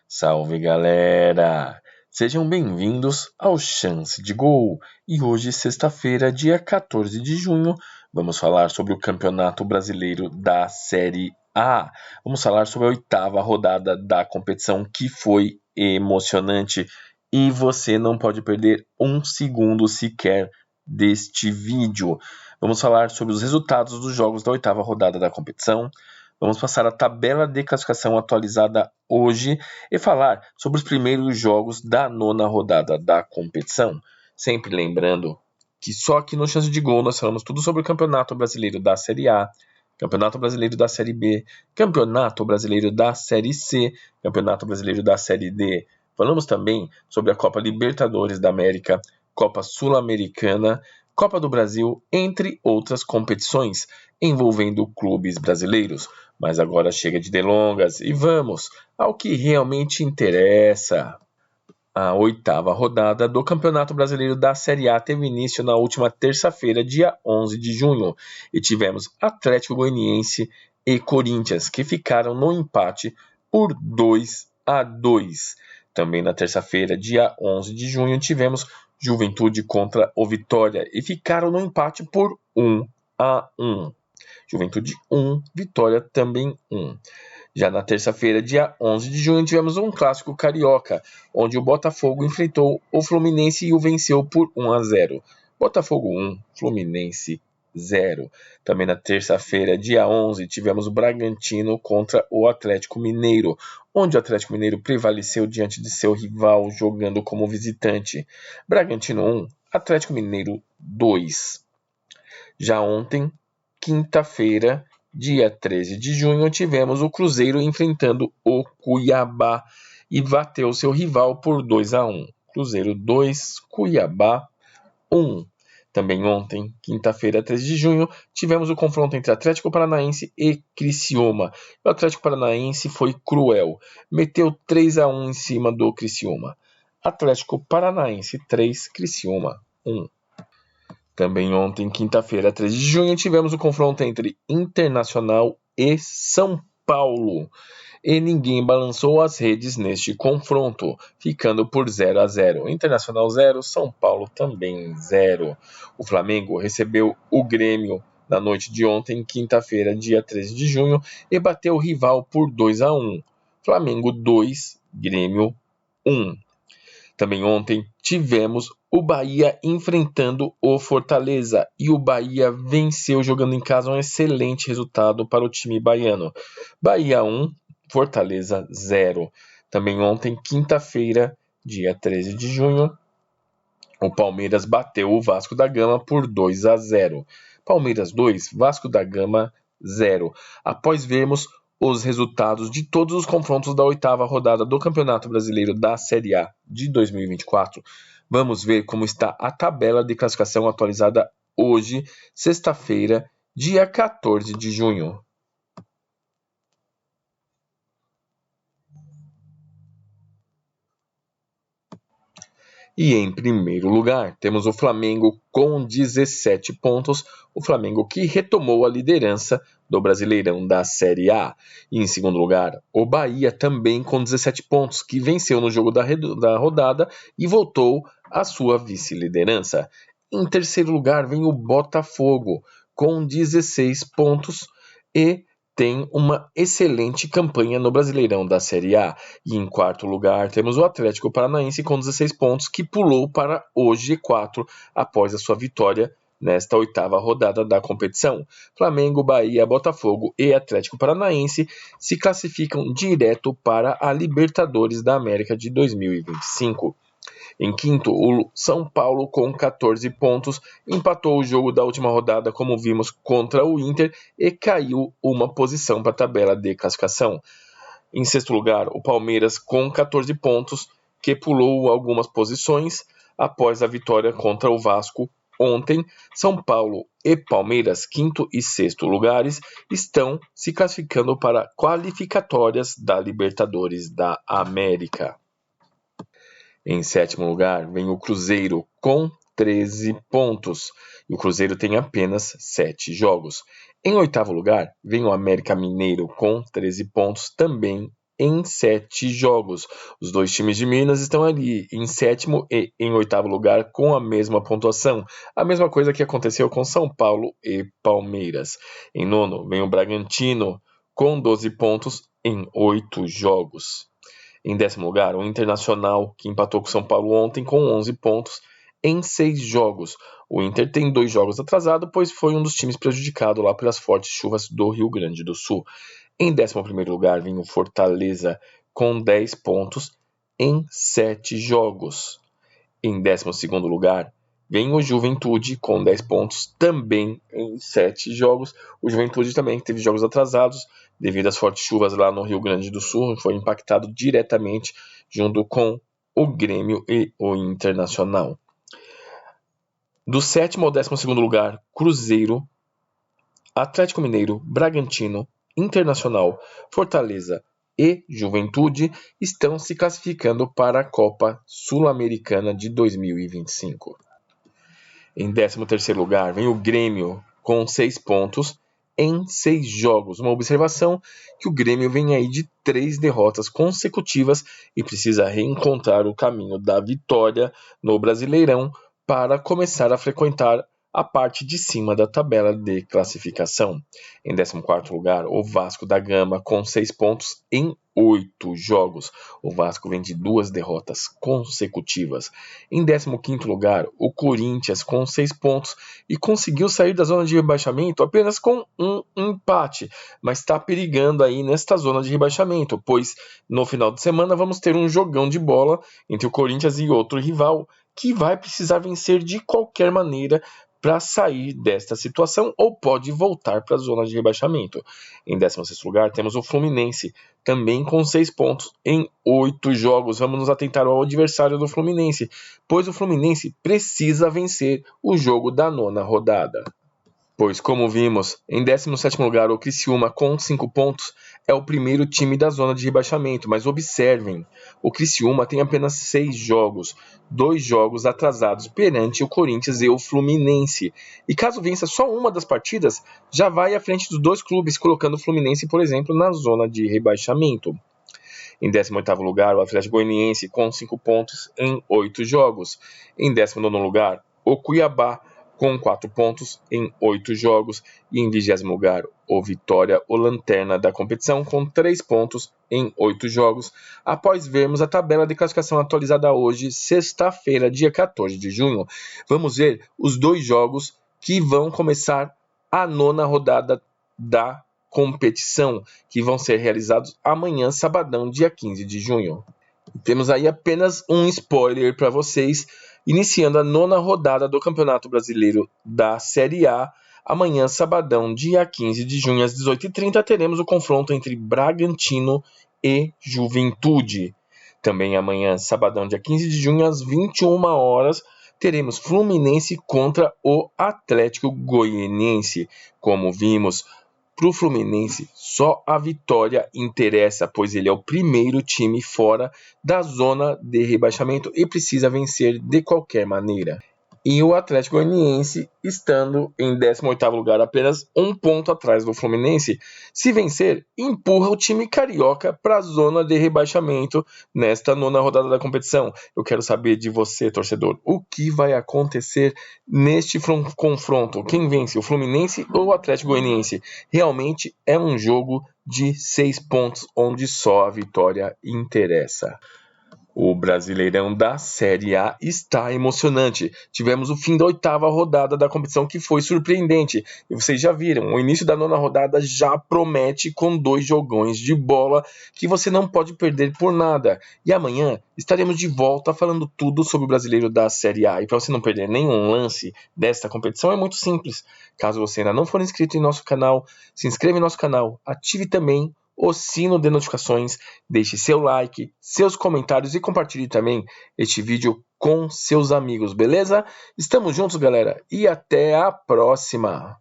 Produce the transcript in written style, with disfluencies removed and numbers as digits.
Salve galera! Sejam bem-vindos ao Chance de Gol. E hoje, sexta-feira, dia 14 de junho, vamos falar sobre o Campeonato Brasileiro da Série A. Vamos falar sobre a oitava rodada da competição, que foi emocionante. E você não pode perder um segundo sequer deste vídeo. Vamos falar sobre os resultados dos jogos da oitava rodada da competição. Vamos passar a tabela de classificação atualizada hoje e falar sobre os primeiros jogos da nona rodada da competição. Sempre lembrando que só aqui no Chance de Gol nós falamos tudo sobre o Campeonato Brasileiro da Série A, Campeonato Brasileiro da Série B, Campeonato Brasileiro da Série C, Campeonato Brasileiro da Série D. Falamos também sobre a Copa Libertadores da América, Copa Sul-Americana, Copa do Brasil, entre outras competições envolvendo clubes brasileiros. Mas agora chega de delongas e vamos ao que realmente interessa. A oitava rodada do Campeonato Brasileiro da Série A teve início na última terça-feira, dia 11 de junho, e tivemos Atlético Goianiense e Corinthians, que ficaram no empate por 2-2. Também na terça-feira, dia 11 de junho, tivemos Juventude contra o Vitória, e ficaram no empate por 1-1. Juventude 1, Vitória também 1. Já na terça-feira, dia 11 de junho, tivemos um clássico carioca, onde o Botafogo enfrentou o Fluminense e o venceu por 1-0. Botafogo 1, Fluminense 0. Também na terça-feira, dia 11, tivemos o Bragantino contra o Atlético Mineiro, onde o Atlético Mineiro prevaleceu diante de seu rival jogando como visitante. Bragantino 1, Atlético Mineiro 2. Já ontem, quinta-feira, dia 13 de junho, tivemos o Cruzeiro enfrentando o Cuiabá e bateu seu rival por 2-1. Cruzeiro 2, Cuiabá 1. Também ontem, quinta-feira, 13 de junho, tivemos o confronto entre Atlético Paranaense e Criciúma. O Atlético Paranaense foi cruel, meteu 3-1 em cima do Criciúma. Atlético Paranaense 3, Criciúma 1. Também ontem, quinta-feira, 13 de junho, tivemos o confronto entre Internacional e São Paulo. E ninguém balançou as redes neste confronto, ficando por 0-0. Internacional 0, São Paulo também 0. O Flamengo recebeu o Grêmio na noite de ontem, quinta-feira, dia 13 de junho, e bateu o rival por 2-1. Flamengo 2, Grêmio 1. Também ontem tivemos o Bahia enfrentando o Fortaleza e o Bahia venceu jogando em casa, um excelente resultado para o time baiano. Bahia 1, Fortaleza 0. Também ontem, quinta-feira, dia 13 de junho, o Palmeiras bateu o Vasco da Gama por 2-0. Palmeiras 2, Vasco da Gama 0. Após vermos os resultados de todos os confrontos da oitava rodada do Campeonato Brasileiro da Série A de 2024, vamos ver como está a tabela de classificação atualizada hoje, sexta-feira, dia 14 de junho. E em primeiro lugar, temos o Flamengo com 17 pontos, o Flamengo que retomou a liderança do Brasileirão da Série A. E em segundo lugar, o Bahia também com 17 pontos, que venceu no jogo da rodada e voltou à sua vice-liderança. Em terceiro lugar, vem o Botafogo com 16 pontos e tem uma excelente campanha no Brasileirão da Série A. E em quarto lugar, temos o Atlético Paranaense com 16 pontos, que pulou para o G4 após a sua vitória nesta oitava rodada da competição. Flamengo, Bahia, Botafogo e Atlético Paranaense se classificam direto para a Libertadores da América de 2025. Em quinto, o São Paulo com 14 pontos empatou o jogo da última rodada, como vimos, contra o Inter e caiu uma posição para a tabela de classificação. Em sexto lugar, o Palmeiras com 14 pontos, que pulou algumas posições após a vitória contra o Vasco ontem. São Paulo e Palmeiras, quinto e sexto lugares, estão se classificando para qualificatórias da Libertadores da América. Em sétimo lugar, vem o Cruzeiro com 13 pontos. E o Cruzeiro tem apenas 7 jogos. Em oitavo lugar, vem o América Mineiro com 13 pontos, também em 7 jogos. Os dois times de Minas estão ali em 7º e em 8º lugar com a mesma pontuação. A mesma coisa que aconteceu com São Paulo e Palmeiras. Em 9º vem o Bragantino com 12 pontos em 8 jogos. Em 10º lugar, o Internacional, que empatou com São Paulo ontem com 11 pontos em 6 jogos. O Inter tem 2 jogos atrasado, pois foi um dos times prejudicado lá pelas fortes chuvas do Rio Grande do Sul. Em 11º lugar, vem o Fortaleza com 10 pontos em 7 jogos. Em 12º lugar, vem o Juventude com 10 pontos também em 7 jogos. O Juventude também teve jogos atrasados devido às fortes chuvas lá no Rio Grande do Sul. Foi impactado diretamente junto com o Grêmio e o Internacional. Do 7º ao 12º lugar, Cruzeiro, Atlético Mineiro, Bragantino, Internacional, Fortaleza e Juventude estão se classificando para a Copa Sul-Americana de 2025. Em 13º lugar, vem o Grêmio com 6 pontos em 6 jogos. Uma observação que o Grêmio vem aí de 3 derrotas consecutivas e precisa reencontrar o caminho da vitória no Brasileirão para começar a frequentar a parte de cima da tabela de classificação. Em 14º lugar, o Vasco da Gama com 6 pontos em 8 jogos. O Vasco vem de 2 derrotas consecutivas. Em 15º lugar, o Corinthians com 6 pontos e conseguiu sair da zona de rebaixamento apenas com um empate, mas está perigando aí nesta zona de rebaixamento, pois no final de semana vamos ter um jogão de bola entre o Corinthians e outro rival que vai precisar vencer de qualquer maneira para sair desta situação ou pode voltar para a zona de rebaixamento. Em 16º lugar, temos o Fluminense, também com 6 pontos em 8 jogos. Vamos nos atentar ao adversário do Fluminense, pois o Fluminense precisa vencer o jogo da 9ª rodada. Pois, como vimos, em 17º lugar, o Criciúma, com 5 pontos, é o primeiro time da zona de rebaixamento. Mas observem, o Criciúma tem apenas 6 jogos, 2 jogos atrasados perante o Corinthians e o Fluminense. E caso vença só uma das partidas, já vai à frente dos 2 clubes, colocando o Fluminense, por exemplo, na zona de rebaixamento. Em 18º lugar, o Atlético Goianiense, com 5 pontos em 8 jogos. Em 19º lugar, o Cuiabá, com 4 pontos em 8 jogos. E em 20º lugar, o Vitória, o lanterna da competição, com 3 pontos em 8 jogos. Após vermos a tabela de classificação atualizada hoje, sexta-feira, dia 14 de junho, vamos ver os 2 jogos que vão começar a 9ª rodada da competição, que vão ser realizados amanhã, sabadão, dia 15 de junho. Temos aí apenas um spoiler para vocês. Iniciando a 9ª rodada do Campeonato Brasileiro da Série A, amanhã, sabadão, dia 15 de junho, às 18h30, teremos o confronto entre Bragantino e Juventude. Também amanhã, sabadão, dia 15 de junho, às 21h, teremos Fluminense contra o Atlético Goianiense. Como vimos, para o Fluminense, só a vitória interessa, pois ele é o primeiro time fora da zona de rebaixamento e precisa vencer de qualquer maneira. E o Atlético Goianiense, estando em 18º lugar, apenas 1 ponto atrás do Fluminense, se vencer, empurra o time carioca para a zona de rebaixamento nesta 9ª rodada da competição. Eu quero saber de você, torcedor, o que vai acontecer neste confronto? Quem vence, o Fluminense ou o Atlético Goianiense? Realmente é um jogo de 6 pontos, onde só a vitória interessa. O Brasileirão da Série A está emocionante. Tivemos o fim da 8ª rodada da competição, que foi surpreendente. E vocês já viram, o início da 9ª rodada já promete com 2 jogões de bola que você não pode perder por nada. E amanhã estaremos de volta falando tudo sobre o Brasileiro da Série A. E para você não perder nenhum lance desta competição, é muito simples. Caso você ainda não for inscrito em nosso canal, se inscreva em nosso canal, ative também o sino de notificações, deixe seu like, seus comentários e compartilhe também este vídeo com seus amigos, beleza? Estamos juntos, galera, e até a próxima!